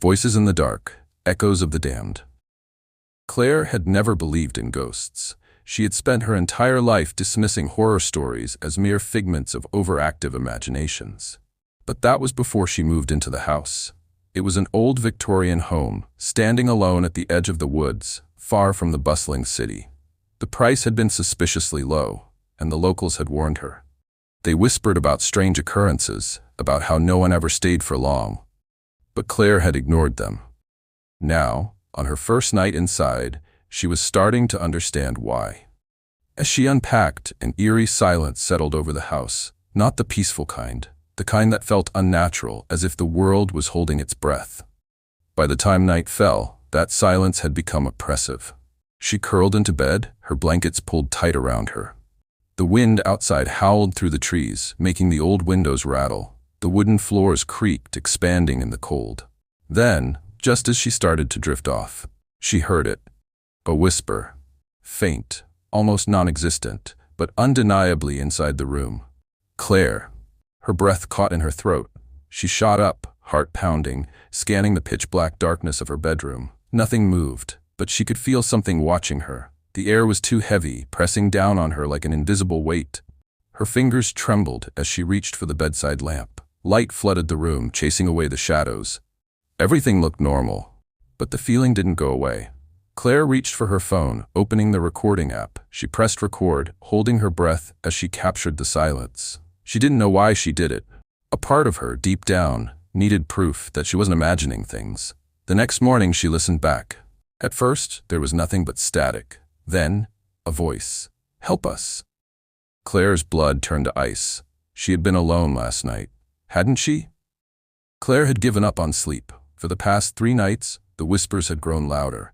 Voices in the dark, echoes of the damned. Claire had never believed in ghosts. She had spent her entire life dismissing horror stories as mere figments of overactive imaginations. But that was before she moved into the house. It was an old Victorian home, standing alone at the edge of the woods, far from the bustling city. The price had been suspiciously low, and the locals had warned her. They whispered about strange occurrences, about how no one ever stayed for long. But Claire had ignored them. Now, on her first night inside, she was starting to understand why. As she unpacked, an eerie silence settled over the house, not the peaceful kind, the kind that felt unnatural, as if the world was holding its breath. By the time night fell, that silence had become oppressive. She curled into bed, her blankets pulled tight around her. The wind outside howled through the trees, making the old windows rattle. The wooden floors creaked, expanding in the cold. Then, just as she started to drift off, she heard it. A whisper. Faint, almost non-existent, but undeniably inside the room. Claire. Her breath caught in her throat. She shot up, heart pounding, scanning the pitch-black darkness of her bedroom. Nothing moved, but she could feel something watching her. The air was too heavy, pressing down on her like an invisible weight. Her fingers trembled as she reached for the bedside lamp. Light flooded the room, chasing away the shadows. Everything looked normal, but the feeling didn't go away. Claire reached for her phone, opening the recording app. She pressed record, holding her breath as she captured the silence. She didn't know why she did it. A part of her, deep down, needed proof that she wasn't imagining things. The next morning she listened back. At first, there was nothing but static. Then, a voice. "Help us." Claire's blood turned to ice. She had been alone last night, hadn't she? Claire had given up on sleep. For the past 3 nights, the whispers had grown louder.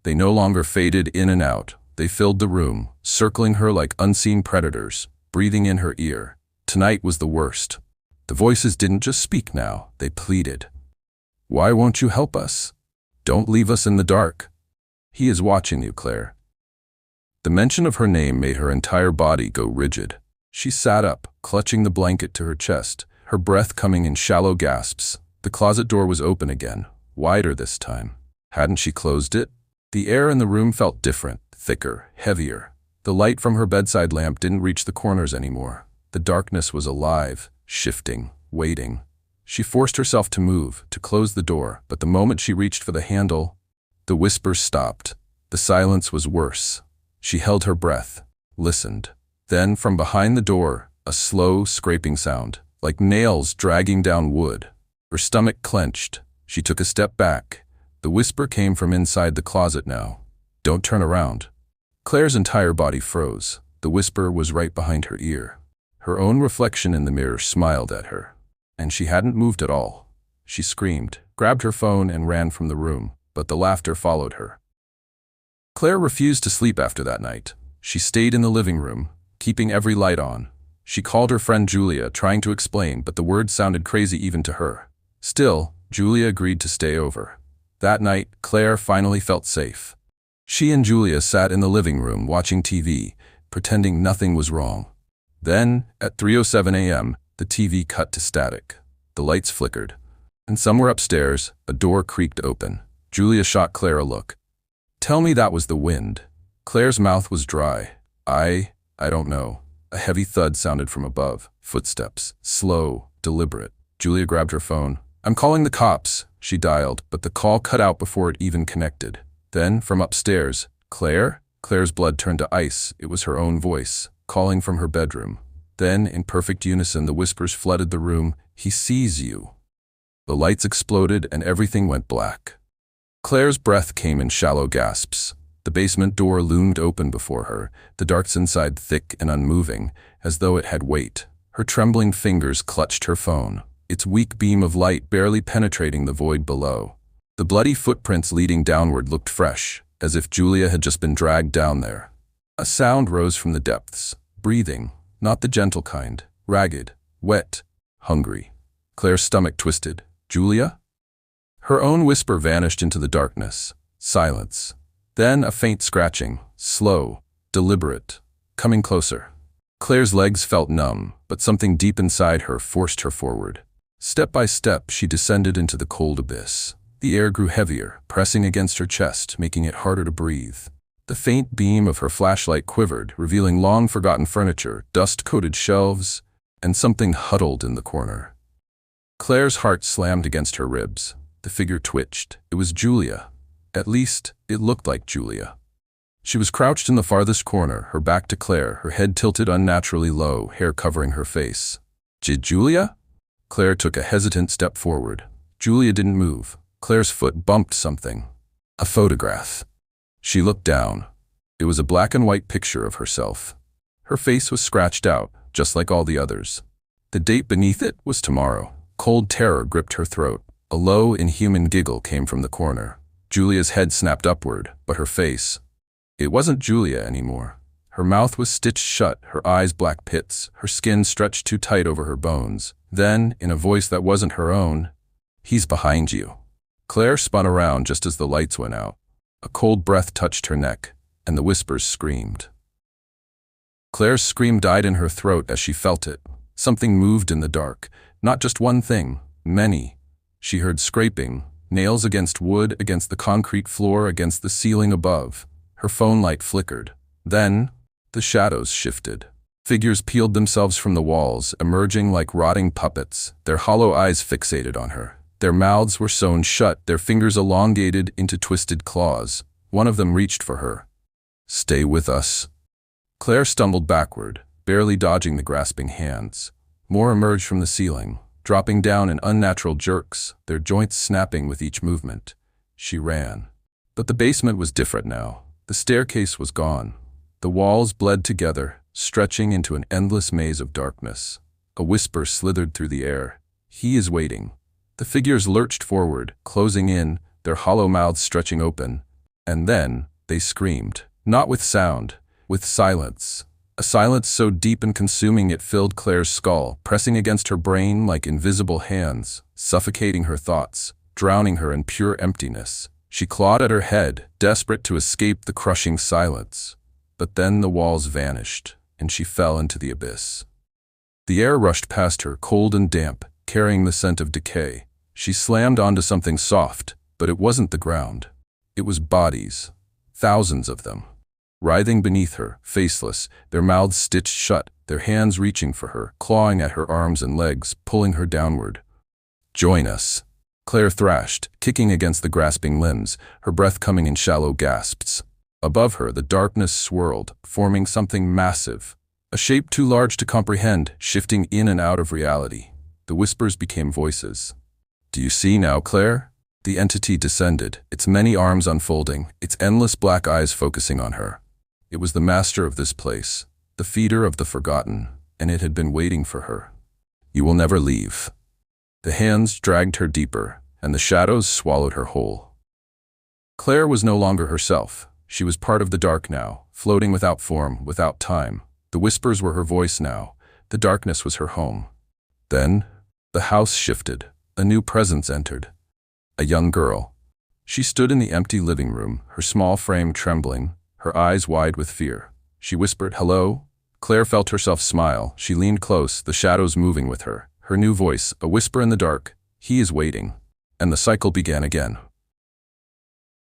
They no longer faded in and out. They filled the room, circling her like unseen predators, breathing in her ear. Tonight was the worst. The voices didn't just speak now, they pleaded. "Why won't you help us? Don't leave us in the dark. He is watching you, Claire." The mention of her name made her entire body go rigid. She sat up, clutching the blanket to her chest, her breath coming in shallow gasps. The closet door was open again, wider this time. Hadn't she closed it? The air in the room felt different, thicker, heavier. The light from her bedside lamp didn't reach the corners anymore. The darkness was alive, shifting, waiting. She forced herself to move, to close the door, but the moment she reached for the handle, the whispers stopped. The silence was worse. She held her breath, listened. Then, from behind the door, a slow, scraping sound, like nails dragging down wood. Her stomach clenched. She took a step back. The whisper came from inside the closet now. "Don't turn around." Claire's entire body froze. The whisper was right behind her ear. Her own reflection in the mirror smiled at her. And she hadn't moved at all. She screamed, grabbed her phone, and ran from the room, but the laughter followed her. Claire refused to sleep after that night. She stayed in the living room, keeping every light on. She called her friend Julia, trying to explain, but the words sounded crazy even to her. Still, Julia agreed to stay over. That night, Claire finally felt safe. She and Julia sat in the living room watching TV, pretending nothing was wrong. Then, at 3:07 a.m., the TV cut to static. The lights flickered. And somewhere upstairs, a door creaked open. Julia shot Claire a look. "Tell me that was the wind." Claire's mouth was dry. I don't know." A heavy thud sounded from above. Footsteps. Slow, deliberate. Julia grabbed her phone. "I'm calling the cops," she dialed, but the call cut out before it even connected. Then, from upstairs, "Claire?" Claire's blood turned to ice. It was her own voice, calling from her bedroom. Then, in perfect unison, the whispers flooded the room. "He sees you." The lights exploded and everything went black. Claire's breath came in shallow gasps. The basement door loomed open before her, the darks inside thick and unmoving, as though it had weight. Her trembling fingers clutched her phone, its weak beam of light barely penetrating the void below. The bloody footprints leading downward looked fresh, as if Julia had just been dragged down there. A sound rose from the depths, breathing, not the gentle kind, ragged, wet, hungry. Claire's stomach twisted. "Julia?" Her own whisper vanished into the darkness. Silence. Then a faint scratching, slow, deliberate, coming closer. Claire's legs felt numb, but something deep inside her forced her forward. Step by step, she descended into the cold abyss. The air grew heavier, pressing against her chest, making it harder to breathe. The faint beam of her flashlight quivered, revealing long-forgotten furniture, dust-coated shelves, and something huddled in the corner. Claire's heart slammed against her ribs. The figure twitched. It was Julia. At least, it looked like Julia. She was crouched in the farthest corner, her back to Claire, her head tilted unnaturally low, hair covering her face. Julia? Claire took a hesitant step forward. Julia didn't move. Claire's foot bumped something. A photograph. She looked down. It was a black and white picture of herself. Her face was scratched out, just like all the others. The date beneath it was tomorrow. Cold terror gripped her throat. A low, inhuman giggle came from the corner. Julia's head snapped upward, but her face... It wasn't Julia anymore. Her mouth was stitched shut, her eyes black pits, her skin stretched too tight over her bones. Then, in a voice that wasn't her own, "He's behind you." Claire spun around just as the lights went out. A cold breath touched her neck, and the whispers screamed. Claire's scream died in her throat as she felt it. Something moved in the dark. Not just one thing, many. She heard scraping, nails against wood, against the concrete floor, against the ceiling above. Her phone light flickered. Then, the shadows shifted. Figures peeled themselves from the walls, emerging like rotting puppets, their hollow eyes fixated on her. Their mouths were sewn shut, their fingers elongated into twisted claws. One of them reached for her. "Stay with us." Claire stumbled backward, barely dodging the grasping hands. More emerged from the ceiling, dropping down in unnatural jerks, their joints snapping with each movement. She ran. But the basement was different now. The staircase was gone. The walls bled together, stretching into an endless maze of darkness. A whisper slithered through the air. "He is waiting." The figures lurched forward, closing in, their hollow mouths stretching open. And then, they screamed. Not with sound, with silence. A silence so deep and consuming it filled Claire's skull, pressing against her brain like invisible hands, suffocating her thoughts, drowning her in pure emptiness. She clawed at her head, desperate to escape the crushing silence. But then the walls vanished, and she fell into the abyss. The air rushed past her, cold and damp, carrying the scent of decay. She slammed onto something soft, but it wasn't the ground. It was bodies, thousands of them, writhing beneath her, faceless, their mouths stitched shut, their hands reaching for her, clawing at her arms and legs, pulling her downward. "Join us," Claire thrashed, kicking against the grasping limbs, her breath coming in shallow gasps. Above her, the darkness swirled, forming something massive, a shape too large to comprehend, shifting in and out of reality. The whispers became voices. "Do you see now, Claire?" The entity descended, its many arms unfolding, its endless black eyes focusing on her. It was the master of this place, the feeder of the forgotten, and it had been waiting for her. "You will never leave." The hands dragged her deeper, and the shadows swallowed her whole. Claire was no longer herself. She was part of the dark now, floating without form, without time. The whispers were her voice now. The darkness was her home. Then, the house shifted. A new presence entered. A young girl. She stood in the empty living room, her small frame trembling, her eyes wide with fear. She whispered, "Hello?" Claire felt herself smile. She leaned close, the shadows moving with her. Her new voice, a whisper in the dark, "He is waiting." And the cycle began again.